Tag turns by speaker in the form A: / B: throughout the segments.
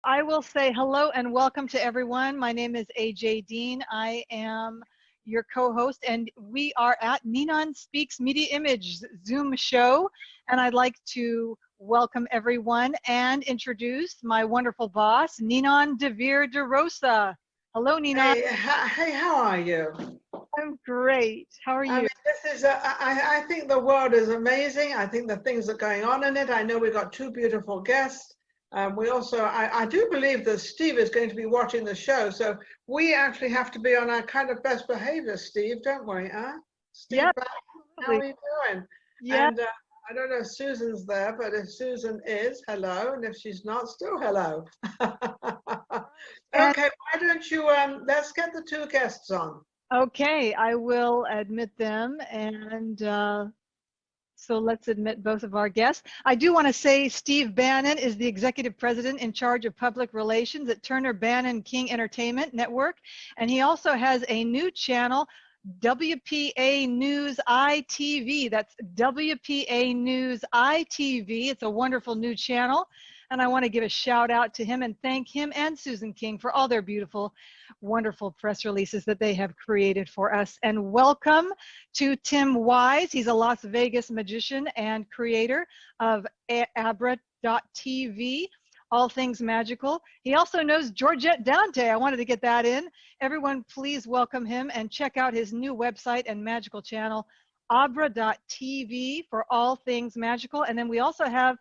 A: I will say hello and welcome to everyone. My name is AJ Dean. I am your co-host, and we are at NinonSpeaks Media Image Zoom show. And I'd like to welcome everyone and introduce my wonderful boss, Ninon DeVere de Rosa. Hello, Ninon.
B: Hey, how are you?
A: I'm great. How are
B: I
A: you?
B: mean, I think the world is amazing. I think the things that are going on in it. I know we've got two beautiful guests. I do believe that Steve is going to be watching the show. So we actually have to be on our kind of best behavior, Steve, don't we? Huh? Steve,
A: Yeah,
B: how are you doing?
A: yeah.
B: And I don't know if Susan's there, but if Susan is, hello. And if she's not, still hello.
A: And
B: Okay, why don't you, let's get the two guests on.
A: okay, I will admit them. And so let's admit both of our guests. I do want to say Steve Bannon is the executive president in charge of public relations at Turner Bannon King Entertainment Network. And he also has a new channel, WPA News ITV. That's WPA News ITV. It's a wonderful new channel. And I want to give a shout out to him and thank him and Susan King for all their beautiful, wonderful press releases that they have created for us. And welcome to Tim Wise. He's a Las Vegas magician and creator of Abra.tv, all things magical. He also knows Georgette Dante. I wanted to get that in. Everyone, please welcome him and check out his new website and magical channel, Abra.tv, for all things magical. And then we also have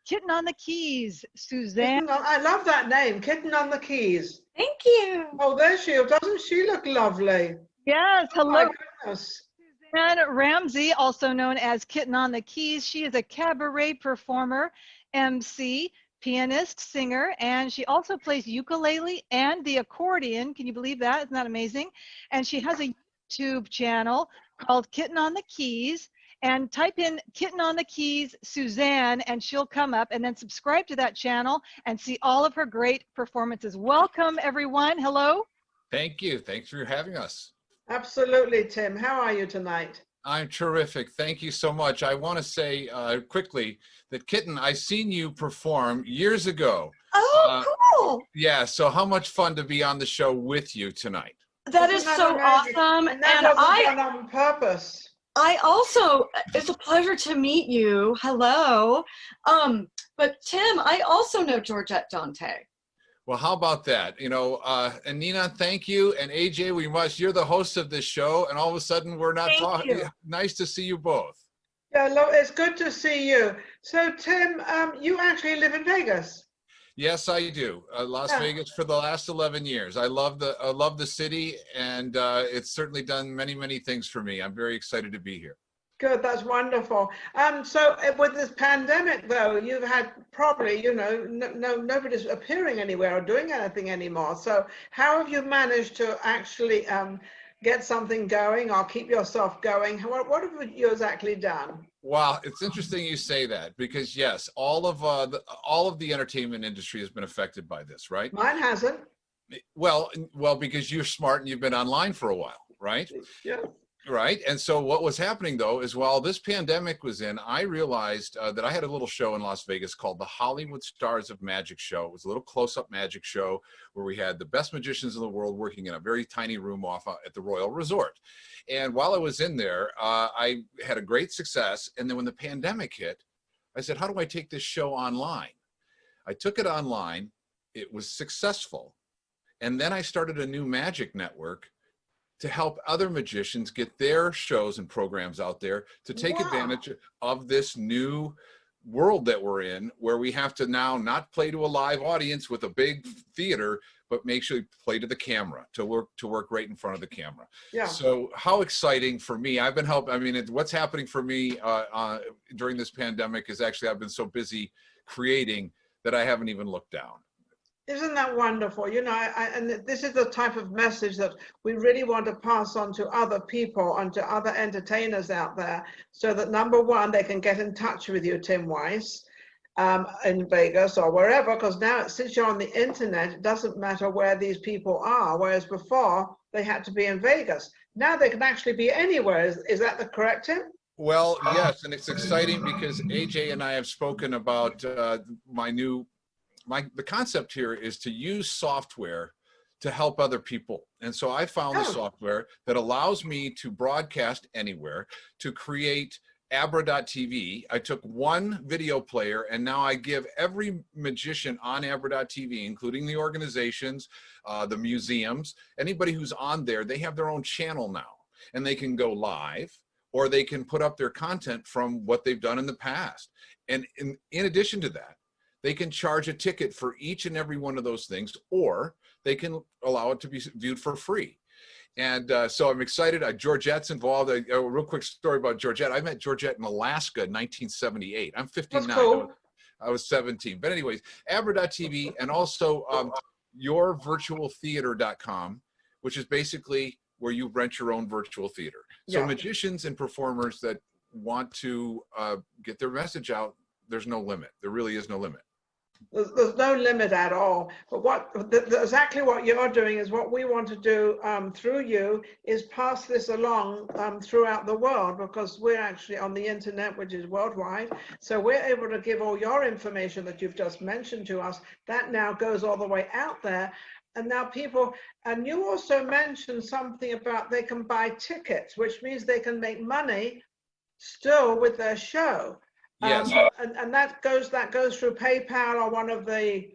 A: Kitten on the Keys, Suzanne.
B: I love that name, Kitten on the Keys.
C: Thank you.
B: Oh, there she is. Doesn't she look lovely?
A: Yes,
B: Oh,
A: hello.
B: my goodness.
A: Suzanne Ramsey, also known as Kitten on the Keys. She is a cabaret performer, MC, pianist, singer, and she also plays ukulele and the accordion. Can you believe that? Isn't that amazing? And she has a YouTube channel called Kitten on the Keys. And type in Kitten on the Keys, Suzanne, and she'll come up, and then subscribe to that channel and see all of her great performances. Welcome, everyone. Hello.
D: Thank you. Thanks for having us.
B: Absolutely, Tim. How are you tonight?
D: I'm terrific. Thank you so much. I want to say quickly that Kitten, I've seen you perform years ago.
C: Oh, cool.
D: Yeah, so how much fun to be on the show with you tonight.
C: That is so awesome.
B: And that wasn't done on purpose.
C: I also, it's a pleasure to meet you. Hello. But Tim, I also know Georgette Dante.
D: Well, how about that? You know, and Nina, thank you. And AJ, you're the host of this show, and all of a sudden we're not talking. Nice to see you both.
B: Yeah, it's good to see you. So, Tim, you actually live in Vegas.
D: Yes, I do. Las Vegas for the last 11 years. I love the city, and it's certainly done many, many things for me. I'm very excited to be here.
B: Good, that's wonderful. So with this pandemic, though, you've had probably, nobody's appearing anywhere or doing anything anymore. So how have you managed to actually get something going or keep yourself going? What have you exactly done?
D: Wow, it's interesting you say that, because yes, all of the entertainment industry has been affected by this, right?
B: Mine hasn't.
D: Well, because you're smart and you've been online for a while, right?
B: Yeah.
D: Right. And so what was happening, though, is while this pandemic was in, I realized that I had a little show in Las Vegas called the Hollywood Stars of Magic Show. It was a little close-up magic show where we had the best magicians in the world working in a very tiny room off at the Royal Resort. And while I was in there, I had a great success. And then when the pandemic hit, I said, how do I take this show online? I took it online. It was successful. And then I started a new magic network to help other magicians get their shows and programs out there to take advantage of this new world that we're in, where we have to now not play to a live audience with a big theater, but make sure you play to the camera, to work right in front of the camera.
B: Yeah.
D: So how exciting for me. I've been helping. I mean, what's happening for me during this pandemic is actually I've been so busy creating that I haven't even looked down.
B: Isn't that wonderful? You know, and this is the type of message that we really want to pass on to other people, on to other entertainers out there, so that number one, they can get in touch with you, Tim Weiss, in Vegas or wherever, because now since you're on the internet, it doesn't matter where these people are, whereas before they had to be in Vegas. Now they can actually be anywhere. Is that the correct, Tim?
D: Well, yes, and it's exciting because AJ and I have spoken about my new the concept here is to use software to help other people. And so I found the software that allows me to broadcast anywhere, to create Abra.tv. I took one video player and now I give every magician on Abra.tv, including the organizations, the museums, anybody who's on there, they have their own channel now, and they can go live, or they can put up their content from what they've done in the past. And in addition to that, they can charge a ticket for each and every one of those things, or they can allow it to be viewed for free. And so I'm excited. Georgette's involved. A real quick story about Georgette. I met Georgette in Alaska in 1978. I'm 59.
B: That's cool.
D: I was 17. But anyways, Abra.tv, and also yourvirtualtheater.com, which is basically where you rent your own virtual theater. So magicians and performers that want to get their message out, there's no limit. There really is no limit.
B: There's no limit at all. But exactly what you're doing is what we want to do through you, is pass this along throughout the world, because we're actually on the internet, which is worldwide. So we're able to give all your information that you've just mentioned to us. That now goes all the way out there. And now people, and you also mentioned something about they can buy tickets, which means they can make money still with their show.
D: Yes.
B: And that goes through PayPal or one of the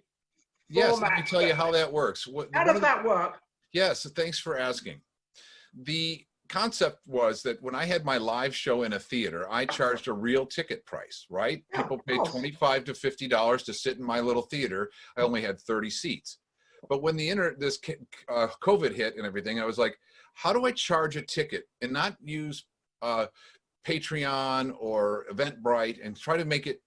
D: Yes, let me tell you how that works.
B: How does that work?
D: Yes, thanks for asking. The concept was that when I had my live show in a theater, I charged a real ticket price, right?
B: Yeah,
D: people paid $25 to $50 to sit in my little theater. I only had 30 seats. But when this COVID hit and everything, I was like, how do I charge a ticket and not use Patreon or Eventbrite and try to make it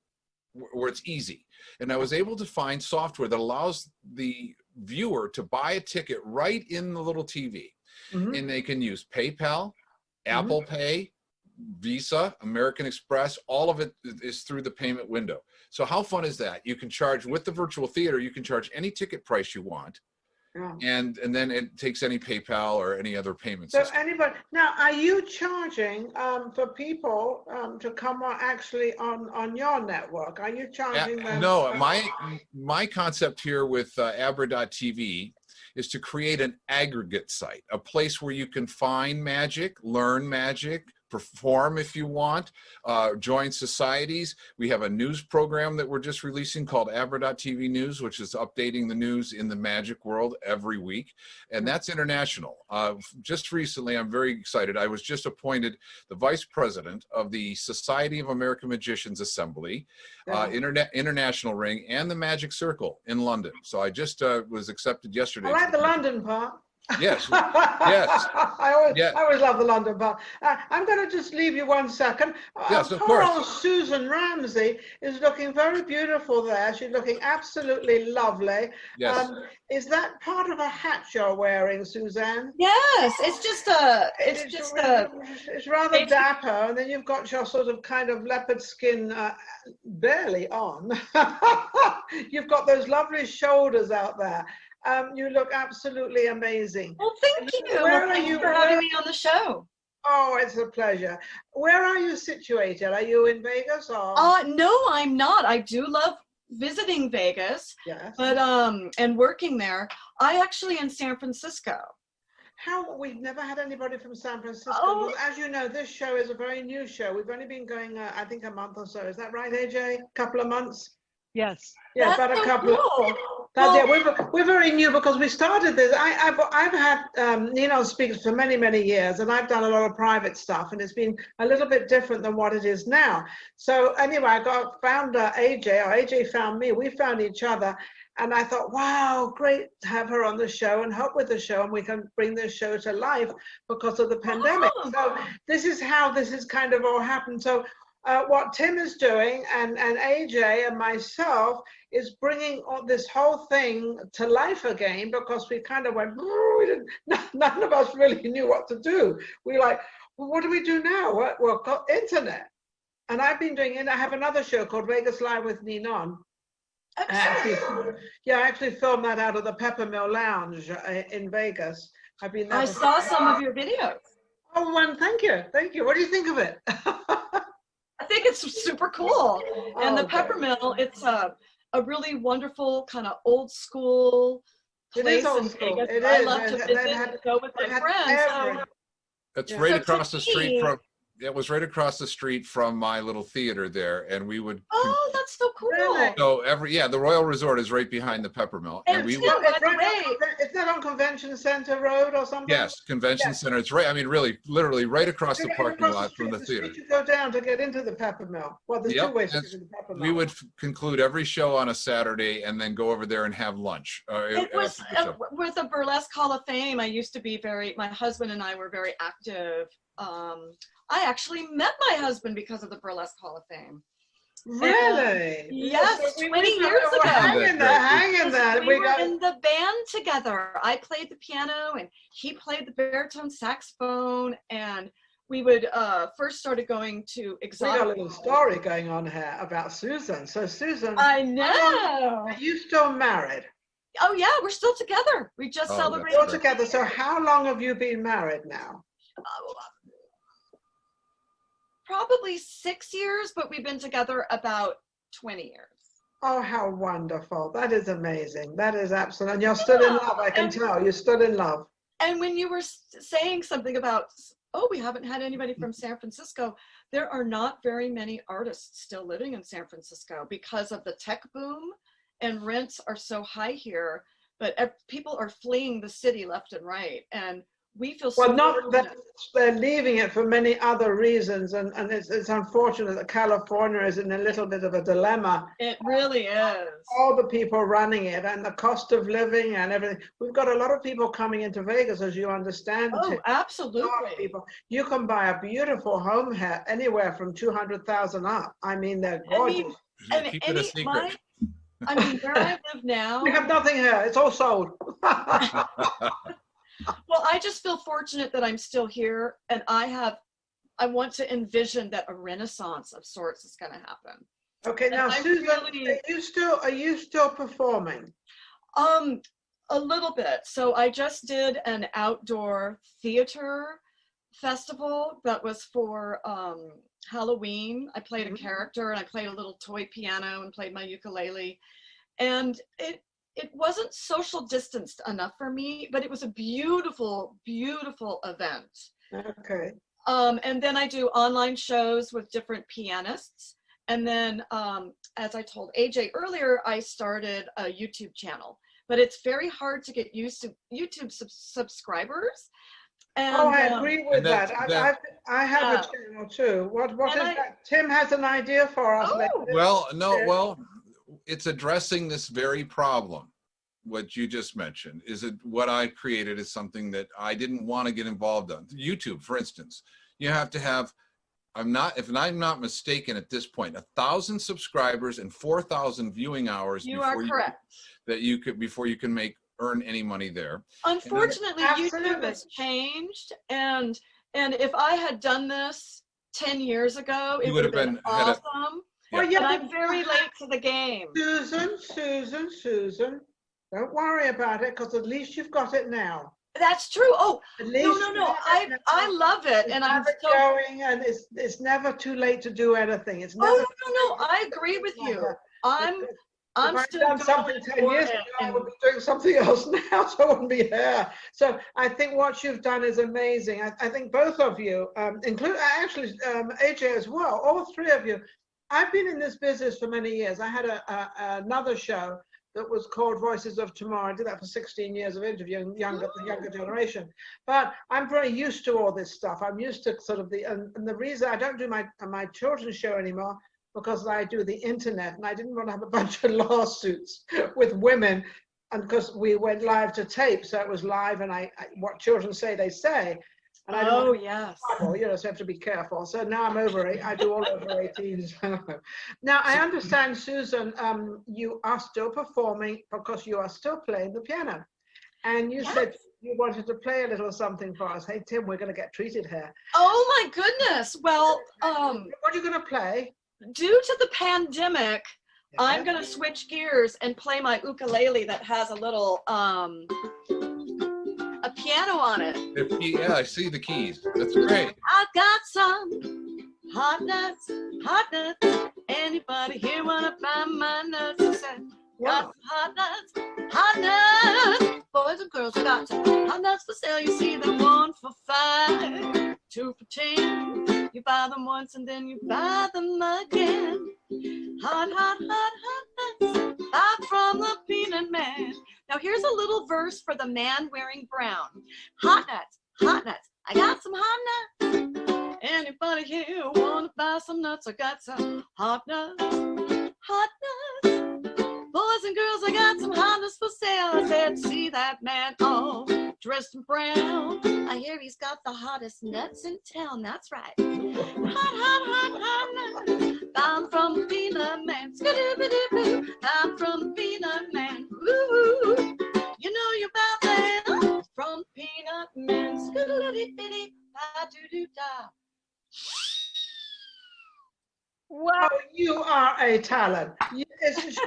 D: where it's easy? And I was able to find software that allows the viewer to buy a ticket right in the little TV. Mm-hmm. And they can use PayPal, Apple Pay, Visa, American Express. All of it is through the payment window. So how fun is that? You can charge with the virtual theater, you can charge any ticket price you want. Yeah. And then it takes any PayPal or any other payment system. So
B: anybody, now, are you charging for people to come actually on your network? Are you charging them?
D: No, my concept here with Abra.tv is to create an aggregate site, a place where you can find magic, learn magic, perform if you want, join societies. We have a news program that we're just releasing called Abra.tv News, which is updating the news in the magic world every week. And that's international. Just recently, I'm very excited. I was just appointed the vice president of the Society of American Magicians Assembly, International Ring, and the Magic Circle in London. So I just was accepted yesterday.
B: I like the London part.
D: Yes, yes.
B: I always love the London part. I'm going to just leave you 1 second.
D: Yes, of
B: poor
D: course.
B: old Susan Ramsey is looking very beautiful there. She's looking absolutely lovely.
D: Yes.
B: Is that part of a hat you're wearing, Suzanne?
C: Yes, it's
B: rather dapper, and then you've got your sort of kind of leopard skin barely on. You've got those lovely shoulders out there. You look absolutely amazing.
C: Well, thank you. Thank you for having me on the show.
B: Oh, it's a pleasure. Where are you situated? Are you in Vegas or?
C: No, I'm not. I do love visiting Vegas.
B: Yes.
C: But and working there. I actually in San Francisco.
B: We've never had anybody from San Francisco.
C: Oh.
B: Well, as you know, this show is a very new show. We've only been going, I think, a month or so. Is that right, AJ? A couple of months?
A: Yes.
B: Yeah, about a couple of. We're very new because we started this. I've had NinonSpeaks for many years, and I've done a lot of private stuff, and it's been a little bit different than what it is now. So anyway, I found AJ, or AJ found me. We found each other, and I thought, wow, great to have her on the show and help with the show, and we can bring this show to life because of the pandemic. So this is how this has kind of all happened. So. What Tim is doing and AJ and myself is bringing this whole thing to life again, because we kind of went, none of us really knew what to do. We were like, well, what do we do now? Well, got internet. And I've been doing it. I have another show called Vegas Live with Ninon. I actually filmed that out of the Peppermill Lounge in Vegas. I've been there.
C: I saw some of your videos.
B: Oh, one, thank you. What do you think of it?
C: I think it's super cool. And the Peppermill, a really wonderful kind of old school
B: It
C: place
B: is old
C: in
B: school.
C: Vegas.
B: It
C: I
B: is.
C: love to
B: They've
C: visit
B: had-
C: and go with my
B: they've had
C: friends.
B: every-
C: So,
D: That's
B: Yeah.
D: right
C: So to
D: across the street
C: me-
D: from. It was right across the street from my little theater there, and we would.
C: oh, that's so cool.
B: Really?
D: So the Royal Resort is right behind the Peppermill,
C: And
D: we
C: Tim,
D: would.
C: by
B: It's
C: the
B: right
C: way,
B: is that on Convention Center Road or something?
D: Yes, convention
B: Yes.
D: center. It's right. I mean, really, literally, right across the
B: Right
D: parking
B: across
D: lot from the
B: street
D: theater.
B: you go down to get into the Peppermill. Well, there's
D: Yep,
B: two ways to
D: that's-
B: get to the Peppermill.
D: We would conclude every show on a Saturday and then go over there and have lunch.
C: it was
D: after the show.
C: with the Burlesque Hall of Fame. I used to be my husband and I were very active. I actually met my husband because of the Burlesque Hall of Fame.
B: Really?
C: Yes,
B: So
C: 20 years ago.
B: Hang in there, hang in there.
C: We were in the band together. I played the piano and he played the baritone saxophone, and we would first started going to
B: We
C: exotic.
B: got a little story going on here about Susan. So Susan,
C: I know.
B: are you still married?
C: Oh yeah, we're still together. We just
D: Oh,
C: celebrated.
B: You're together. So how long have you been married now?
C: Probably 6 years, but we've been together about 20 years.
B: Oh, how wonderful. That is amazing. That is absolute. And you're still in love, I can
C: and-
B: tell. You're still in love.
C: And when you were saying something about, oh, we haven't had anybody from San Francisco, there are not very many artists still living in San Francisco because of the tech boom, and rents are so high here, but people are fleeing the city left and right. And we feel so
B: Well, not that
C: fortunate.
B: they're leaving it for many other reasons. And it's unfortunate that California is in a little bit of a dilemma.
C: It really is.
B: All the people running it and the cost of living and everything. We've got a lot of people coming into Vegas, as you understand.
C: Oh,
B: Tim. A lot of
C: absolutely.
B: people. You can buy a beautiful home here anywhere from 200,000 up. I mean, they're
C: I mean,
B: gorgeous.
C: And
D: Keep it a secret.
C: I mean, where I live now,
B: We have nothing here. It's all sold.
C: well, I just feel fortunate that I'm still here, and I want to envision that a renaissance of sorts is going to happen.
B: Okay,
C: And
B: now
C: I
B: Susan,
C: really-
B: are you still performing?
C: A little bit. So I just did an outdoor theater festival that was for Halloween. I played a
B: Mhm.
C: character, and I played a little toy piano and played my ukulele, and it wasn't social distanced enough for me, but it was a beautiful, beautiful event.
B: Okay.
C: And then I do online shows with different pianists. And then, as I told AJ earlier, I started a YouTube channel, but it's very hard to get used to YouTube subscribers. And,
B: Oh, I agree with
D: And
B: that.
D: that-
B: I have
C: Yeah.
B: a channel too. What is
C: And
B: that? Tim has an idea for us.
C: Oh.
B: later.
D: Well, no,
B: Yeah.
D: well, it's addressing this very problem. What you just mentioned is it what I created is something that I didn't want to get involved in. YouTube, for instance, you have to have, if I'm not mistaken at this point, 1,000 subscribers and 4,000 viewing hours
C: you are correct.
D: before you can earn any money there.
C: Unfortunately, YouTube
B: Absolutely.
C: has changed. And if I had done this 10 years ago, it
D: You
C: would
D: would
C: have
D: have
C: been
D: had a-
C: awesome.
B: Well,
C: But
B: yeah,
C: I'm very late to the game.
B: Susan, don't worry about it because at least you've got it now.
C: That's true. Oh,
B: At
C: no,
B: least
C: no,
B: you
C: no.
B: have it now.
C: I love it.
B: You
C: And I'm
B: have it
C: so,
B: going, and it's never too late to do anything. It's
C: oh,
B: never.
C: no. I agree with you. I'm
B: If I'd
C: still
B: done something
C: going
B: 10
C: for
B: years
C: it,
B: ago, I
C: and-
B: would be doing something else now, so I wouldn't be here. So I think what you've done is amazing. I think both of you, include actually AJ as well, all three of you. I've been in this business for many years. I had another show that was called Voices of Tomorrow. I did that for 16 years of interviewing the younger generation. But I'm very used to all this stuff. I'm used to sort of and the reason I don't do my children's show anymore, because I do the internet, and I didn't want to have a bunch of lawsuits with women, and because we went live to tape, so it was live, and what children say, they say. And I
C: oh,
B: don't
C: yes.
B: trouble, so I have to be careful. So now I'm over it. I do all over 18s. Now I understand, Susan, you are still performing because you are still playing the piano, and you said you wanted to play a little something for us. Hey Tim, we're going to get treated here.
C: Oh my goodness. Well,
B: What are you going to play?
C: due to the pandemic, I'm going to switch gears and play my ukulele that has a little a piano on it.
D: Yeah, I see the keys. That's great.
C: I got some hot nuts. Anybody here wanna buy my nuts? I said, Got
B: Wow.
C: some hot nuts. Boys and girls got some hot nuts for sale. You see them 1 for $5, 2 for $10. You buy them once and then you buy them again. Hot nuts. Buy from the Peanut Man. Now here's a little verse for the man wearing brown. Hot nuts. I got some hot nuts. Anybody here wanna buy some nuts? I got some hot nuts. Boys and girls, I got some hot nuts for sale. I said, see that man all dressed in brown. I hear he's got the hottest nuts in town. That's right. Hot nuts. I'm from the Peanut Man. Skidoo-bidoo-boo. I'm from the Peanut Man. Woo-hoo. You know you're about that. From Peanut Man. Skidoo-dee-dee-dee-da-doo-doo-da.
A: Wow.
B: Oh, you are a talent. Isn't she,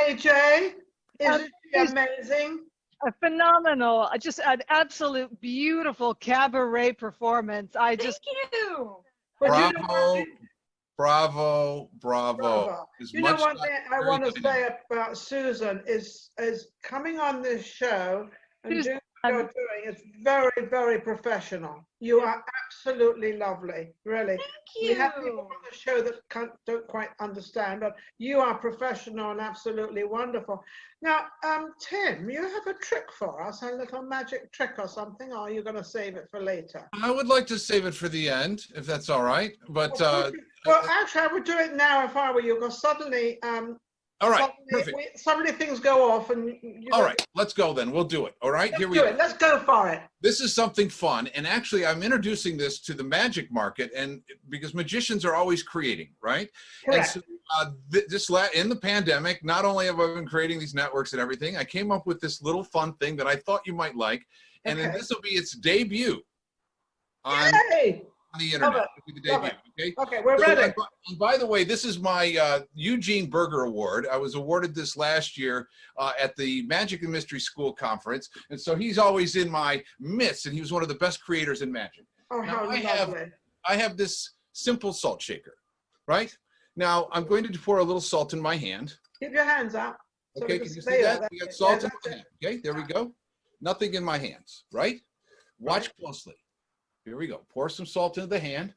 B: AJ? Isn't she amazing?
A: A phenomenal, just an absolute beautiful cabaret performance.
C: Thank you.
B: But you know what?
D: Bravo.
B: Bravo.
D: As
B: You know
D: much
B: one
D: as
B: thing I
D: very
B: want to
D: good.
B: say about Susan is coming on this show and
A: Susan.
B: doing what you're doing. It's very, very professional. You are absolutely lovely, really.
C: Thank
B: We have people
C: you.
B: on the show that don't quite understand, but you are professional and absolutely wonderful. Now, Tim, you have a trick for us, a little magic trick or something, or are you going to save it for later?
D: I would like to save it for the end, if that's all right. But
B: Well, actually, I would do it now if I were you, because suddenly,
D: all right, perfect.
B: suddenly things go off, and
D: All right, let's go then. We'll do it. All right, here we go.
B: Let's go for it.
D: This is something fun, and actually, I'm introducing this to the magic market, and because magicians are always creating, right?
B: Correct.
D: And so, in the pandemic, not only have I been creating these networks and everything, I came up with this little fun thing that I thought you might like, and then
B: Okay.
D: this will be its debut on
B: Yay!
D: the internet.
B: Love
D: It'll be the
B: Love
D: debut. Okay.
B: Okay, we're
D: So,
B: ready.
D: and by the way, this is my Eugene Berger Award. I was awarded this last year at the Magic and Mystery School Conference. And so he's always in my midst, and he was one of the best creators in magic.
B: Oh,
D: Now,
B: how lovely.
D: I have this simple salt shaker, right? Now, I'm going to pour a little salt in my hand.
B: Keep your hands up. so
D: Okay,
B: we
D: can you
B: stay
D: see
B: there.
D: that? We got
B: That's
D: salt
B: it.
D: in my hand. Okay, there we go. Nothing in my hands, right? Watch closely. Here we go. Pour some salt into the hand.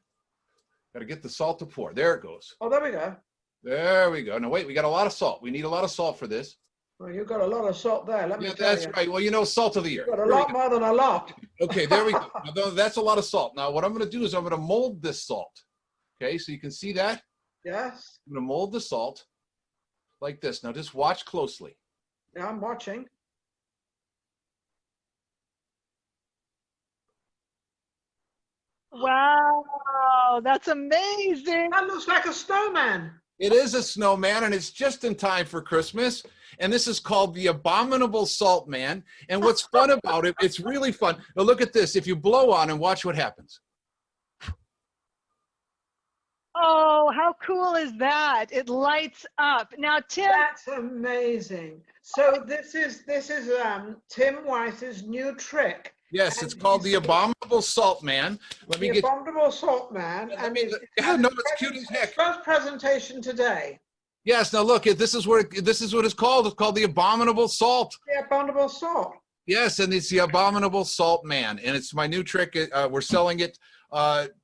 D: Got to get the salt to pour. There it goes.
B: Oh, there we go.
D: There we go. Now wait, we got a lot of salt. We need a lot of salt for this.
B: Well, you've got a lot of salt there. Let me
D: Yeah,
B: tell
D: that's
B: you.
D: right. Well, you know, salt of the year.
B: You've got a
D: There we
B: lot
D: go.
B: more than a lot.
D: Okay, there we go. Now, that's a lot of salt. Now, what I'm going to do is I'm going to mold this salt. Okay, so you can see that.
B: Yes.
D: I'm going to mold the salt like this. Now, just watch closely.
B: Yeah, I'm watching.
A: Wow, that's amazing.
B: That looks like a snowman.
D: It is a snowman, and it's just in time for Christmas. And this is called the Abominable Salt Man. And what's fun about it, it's really fun. Now, look at this. If you blow on and watch what happens.
A: Oh, how cool is that? It lights up. Now, Tim,
B: That's amazing. So this is Tim Weiss's new trick.
D: Yes, it's called the Abominable Salt Man. Let me
B: The
D: get.
B: Abominable Salt Man.
D: Let
B: And
D: me-
B: it's
D: yeah, no, it's cute as heck.
B: First presentation today.
D: Yes, now look, this is what it's called. It's called the Abominable Salt.
B: The Abominable Salt.
D: Yes, and it's the Abominable Salt Man, and it's my new trick. We're selling it.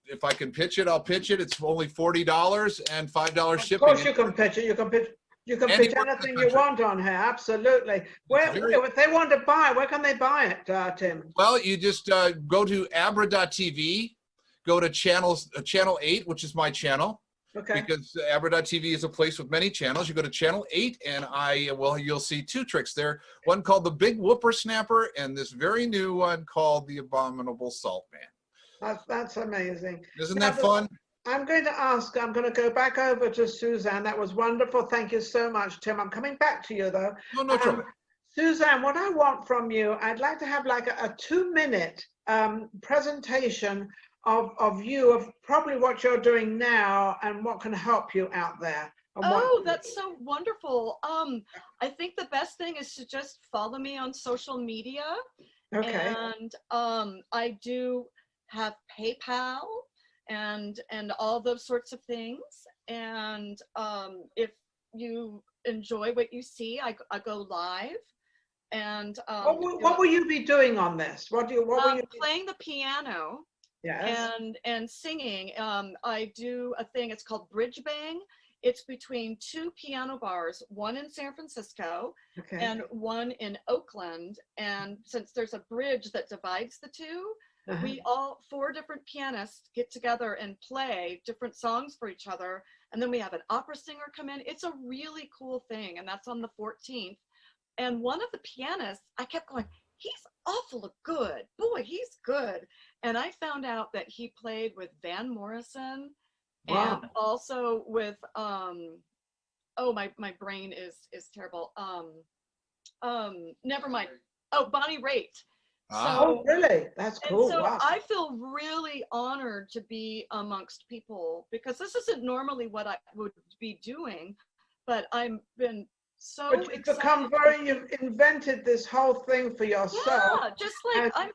D: If I can pitch it, I'll pitch it. It's only $40 and $5 shipping.
B: Of course, you can pitch it. You can pitch. You can pitch
D: Anywhere in the
B: anything you
D: country.
B: want on here. Absolutely. Where,
D: very-
B: if they want to buy, where can they buy it, Tim?
D: Well, you just go to abra.tv, go to channel 8, which is my channel,
B: Okay.
D: because abra.tv is a place with many channels. You go to channel 8, and you'll see 2 tricks there. One called the Big Whippersnapper, and this very new one called the Abominable Salt Man.
B: That's amazing.
D: Isn't
B: Now,
D: that fun?
B: I'm going to go back over to Suzanne. That was wonderful. Thank you so much, Tim. I'm coming back to you, though.
D: No trouble.
B: Suzanne, what I want from you, I'd like to have like a 2-minute presentation of you, of probably what you're doing now and what can help you out there. And
C: Oh, that's so wonderful. I think the best thing is to just follow me on social media.
B: okay.
C: And I do have PayPal and all those sorts of things. And if enjoy what you see. I go live, and
B: What will you be doing on this? What will you be?
C: playing the piano.
B: Yes.
C: And singing. I do a thing, it's called Bridge Bang. It's between two piano bars, one in San Francisco
B: Okay.
C: and one in Oakland. And since there's a bridge that divides the two, we all, 4 different pianists, get together and play different songs for each other. And then we have an opera singer come in. It's a really cool thing. And that's on the 14th. And one of the pianists, I kept going, he's awful good. Boy, he's good. And I found out that he played with Van Morrison.
B: Wow.
C: And also with oh, my brain is terrible. Never mind. Oh, Bonnie Raitt.
B: Oh, really? That's cool.
C: So
B: Wow.
C: I feel really honored to be amongst people, because this isn't normally what I would be doing, but I've been so
B: But you've
C: excited.
B: become you've invented this whole thing for yourself.
C: Yeah, just like
B: And-
C: I'm.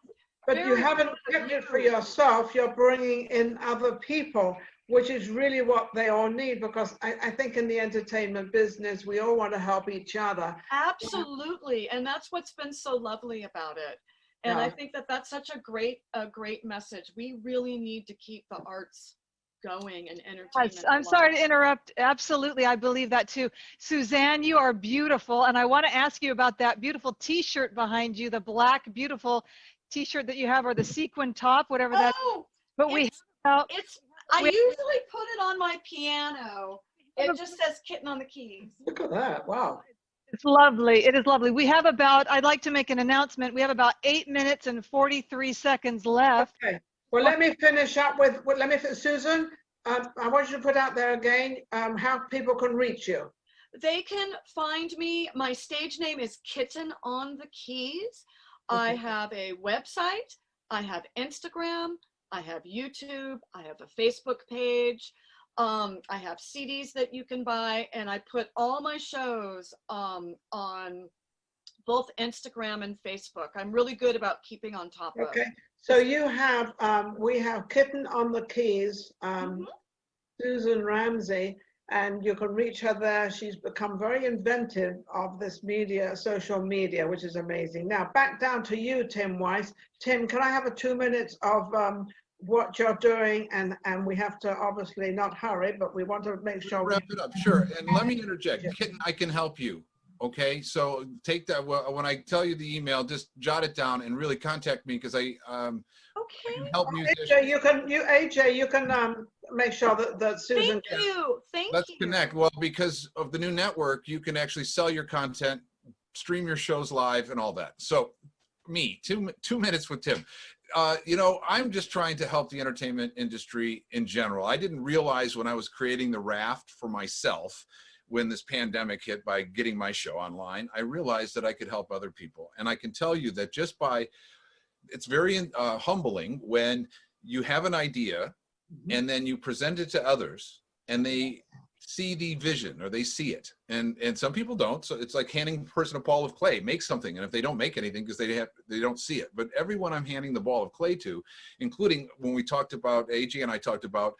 B: But you
C: very
B: haven't
C: proud of
B: kept it for
C: you.
B: yourself. You're bringing in other people, which is really what they all need, because I think in the entertainment business, we all want to help each other.
C: Absolutely, and that's what's been so lovely about it. And I
B: Yeah.
C: think that that's such a great message. We really need to keep the arts going and entertainment.
A: Yes, I'm
C: alive.
A: sorry to interrupt. Absolutely, I believe that too. Suzanne, you are beautiful, and I want to ask you about that beautiful T-shirt behind you, the black, beautiful T-shirt that you have, or the sequin top, whatever that.
C: Oh,
A: But we
C: it's-
A: have
C: I
A: we-
C: usually put it on my piano. It just says Kitten on the Keys.
B: Look at that. Wow.
A: It's lovely. It is lovely. We have about, I'd like to make an announcement. We have about 8 minutes and 43 seconds left.
B: Okay. Well, let me finish up with, Susan, I want you to put out there again how people can reach you.
C: They can find me. My stage name is Kitten on the Keys. I
B: Okay.
C: have a website. I have Instagram. I have YouTube. I have a Facebook page. I have CDs that you can buy, and I put all my shows on both Instagram and Facebook. I'm really good about keeping on top of.
B: Okay. So you have, we have Kitten on the Keys, Susan Ramsey, and you can reach her there. She's become very inventive of this media, social media, which is amazing. Now back down to you, Tim Weiss. Tim, can I have a 2 minutes of what you're doing? And we have to obviously not hurry, but we want to make sure we
D: Wrap it up, sure. And let me interject. Kitten, I can help you. Okay, so take that. When I tell you the email, just jot it down and really contact me, because I
C: Okay.
D: can help musicians.
B: AJ, you can make sure that Susan
C: Thank you. Thank
D: Let's
C: you.
D: connect. Well, because of the new network, you can actually sell your content, stream your shows live, and all that. So, me, two minutes with Tim. You know, I'm just trying to help the entertainment industry in general. I didn't realize when I was creating the raft for myself, when this pandemic hit, by getting my show online, I realized that I could help other people. And I can tell you that just by, it's very humbling when you have an idea and then you present it to others and they see the vision, or they see it. And some people don't. So it's like handing a person a ball of clay, make something. And if they don't make anything because they don't see it. But everyone I'm handing the ball of clay to, including when we talked about, AJ and I talked about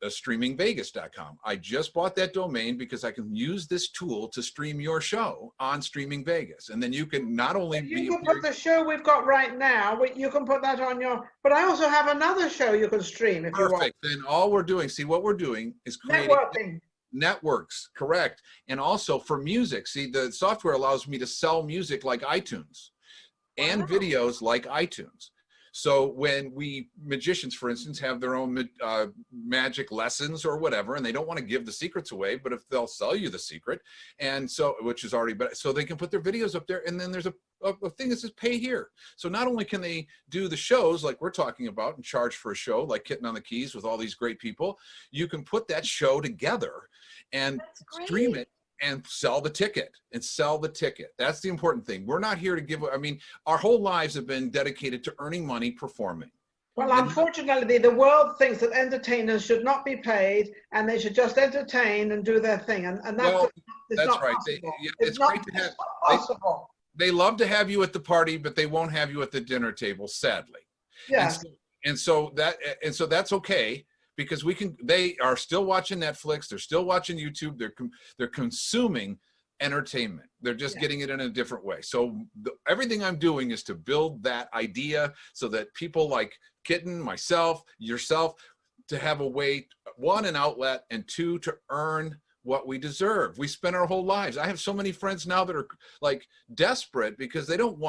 D: streamingvegas.com. I just bought that domain because I can use this tool to stream your show on Streaming Vegas. And then you can not only
B: you can put the show we've got right now, you can put that on your, but I also have another show you can stream if you want.
D: perfect. Then all we're doing, see what we're doing is creating
B: Networking.
D: networks, correct. And also for music, see the software allows me to sell music like iTunes and
C: Wow.
D: videos like iTunes. So when we magicians, for instance, have their own magic lessons or whatever, and they don't want to give the secrets away, but if they'll sell you the secret, and so, which is already better, so they can put their videos up there, and then there's a thing that says pay here. So not only can they do the shows like we're talking about and charge for a show like Kitten on the Keys with all these great people, you can put that show together and stream it and sell the ticket. That's the important thing. We're not here to give, I mean, our whole lives have been dedicated to earning money performing.
B: Well, unfortunately, the world thinks that entertainers should not be paid and they should just entertain and do their thing. And that's,
D: Well,
B: it's
D: that's
B: not
D: right.
B: possible.
D: It's
B: not,
D: great to have,
B: it's not possible.
D: they love to have you at the party, but they won't have you at the dinner table, sadly.
B: Yes.
D: And so that's okay, because they are still watching Netflix, they're still watching YouTube, they're consuming entertainment. They're just
B: Yeah.
D: getting it in a different way. So everything I'm doing is to build that idea so that people like Kitten, myself, yourself, to have a way, one, an outlet, and two, to earn what we deserve. We spend our whole lives. I have so many friends now that are like desperate because they don't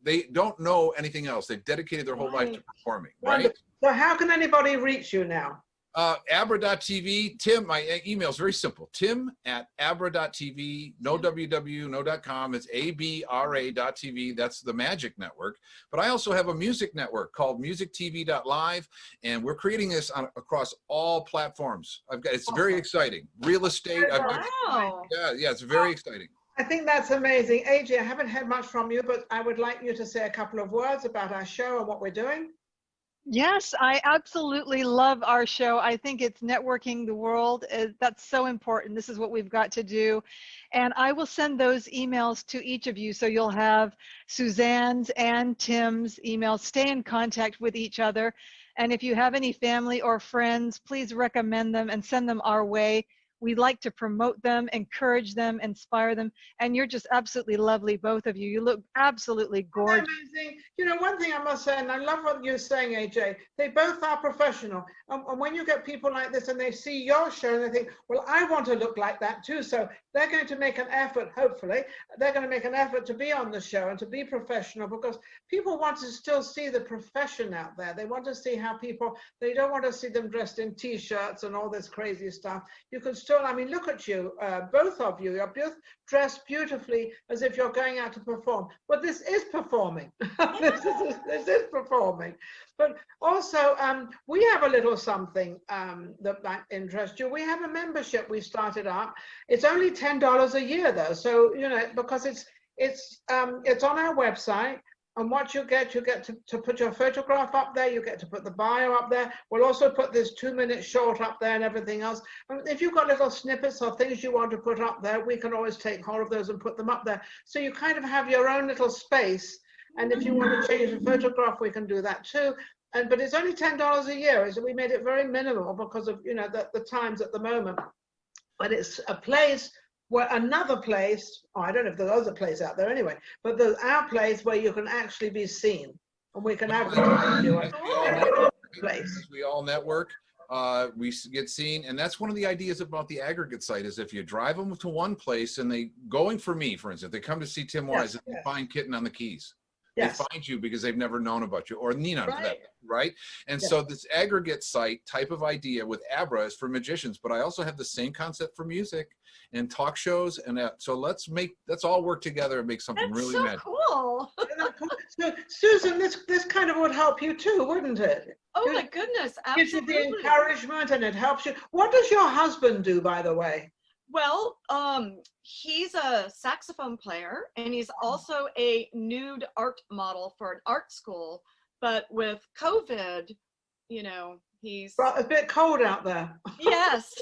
D: they don't know anything else. They've dedicated their whole life to performing, right?
B: So how can anybody reach you now?
D: Abra.tv, Tim, my email is very simple. Tim@abra.tv, no www, no .com. It's abra.tv. That's the Magic Network. But I also have a music network called musictv.live, and we're creating this across all platforms. It's very exciting. Real estate.
C: Wow.
D: Yeah, it's very exciting.
B: I think that's amazing. AJ, I haven't heard much from you, but I would like you to say a couple of words about our show and what we're doing.
A: Yes, I absolutely love our show. I think it's networking the world. That's so important. This is what we've got to do. And I will send those emails to each of you. So you'll have Suzanne's and Tim's emails. Stay in contact with each other. And if you have any family or friends, please recommend them and send them our way. We like to promote them, encourage them, inspire them. And you're just absolutely lovely, both of you. You look absolutely gorgeous.
B: Amazing. You know, one thing I must say, and I love what you're saying, AJ, they both are professional. And when you get people like this and they see your show and they think, well, I want to look like that too. So they're going to make an effort, hopefully, they're going to make an effort to be on the show and to be professional, because people want to still see the profession out there. They want to see how people, they don't want to see them dressed in t-shirts and all this crazy stuff. You can still, I mean, look at you, both of you, you're both dressed beautifully as if you're going out to perform. But this is performing. this is performing. But also, we have a little something that might interest you. We have a membership we started up. It's only $10 a year, though. So, you know, because it's on our website. And what you get to put your photograph up there. You get to put the bio up there. We'll also put this 2-minute short up there and everything else. And if you've got little snippets or things you want to put up there, we can always take hold of those and put them up there. So you kind of have your own little space. And if you want to change the photograph, we can do that too. But it's only $10 a year. So we made it very minimal because of, you know, the times at the moment. But it's a place where another place, oh, I don't know if there's a place out there anyway, but there's our place where you can actually be seen, and we can advertise you at place.
D: We all network. We get seen, and that's one of the ideas about the aggregate site is if you drive them to one place and they going for me, for instance, they come to see Tim Wise and they find Kitten on the keys. Yes. They find you because they've never known about you, or Ninon for that, right? And so this aggregate site type of idea with Abra is for magicians, but I also have the same concept for music and talk shows, and so let's all work together and make something really magical.
C: Cool.
B: So, Susan, this kind of would help you too, wouldn't it?
C: Oh my goodness, absolutely.
B: Gives you the encouragement and it helps you. What does your husband do, by the way?
C: Well, he's a saxophone player, and he's also a nude art model for an art school. But with COVID, you know, he's
B: a bit cold out there.
C: Yes.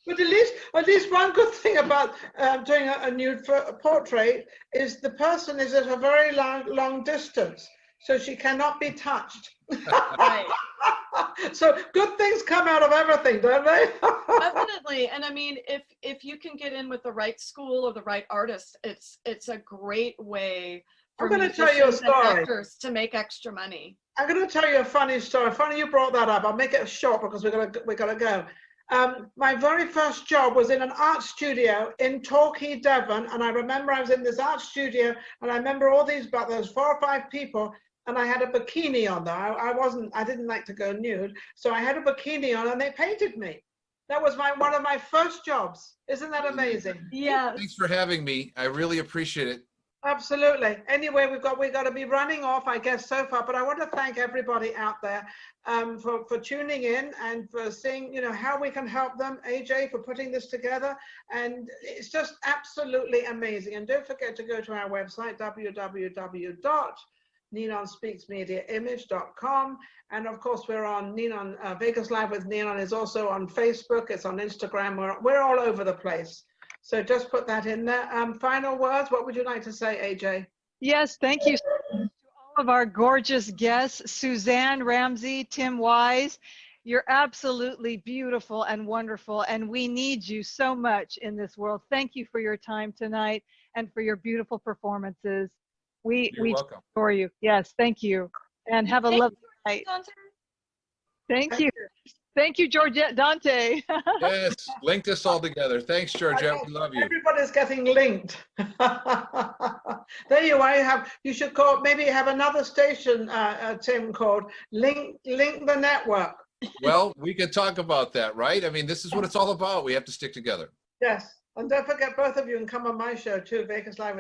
B: But at least one good thing about doing a nude portrait is the person is at a very long distance, so she cannot be touched.
C: Right.
B: So good things come out of everything, don't they?
C: Definitely. And I mean, if you can get in with the right school or the right artist, it's a great way for
B: I'm going to tell you a story.
C: Actors to make extra money.
B: I'm going to tell you a funny story. Funny you brought that up. I'll make it short because we're gonna go. My very first job was in an art studio in Torquay, Devon, and I remember I was in this art studio, and I remember all these, about those 4 or 5 people. And I had a bikini on there. I didn't like to go nude. So I had a bikini on and they painted me. That was one of my first jobs. Isn't that amazing?
C: Yeah.
D: Thanks for having me. I really appreciate it.
B: Absolutely. Anyway, we've got to be running off, I guess, so far. But I want to thank everybody out there for tuning in and for seeing, you know, how we can help them. AJ for putting this together, and it's just absolutely amazing. And don't forget to go to our website, www.NinonSpeaksMediaImage.com, and of course we're on Ninon Vegas Live with Ninon is also on Facebook. It's on Instagram. We're all over the place. So just put that in there. Final words. What would you like to say, AJ?
A: Yes, thank you to all of our gorgeous guests, Suzanne, Ramsey, Tim Wise. You're absolutely beautiful and wonderful, and we need you so much in this world. Thank you for your time tonight and for your beautiful performances.
D: You're
A: We
D: welcome.
A: adore you. Yes, thank you. And have a lovely night.
C: Dante.
A: Thank you. Thank you, Georgette Dante.
D: Yes, linked us all together. Thanks, Georgette. We love you.
B: Everybody's getting linked. There you are. You should call, maybe have another station, Tim, called Link the Network.
D: Well, we could talk about that, right? I mean, this is what it's all about. We have to stick together.
B: Yes. And don't forget, both of you can come on my show too, Vegas Live.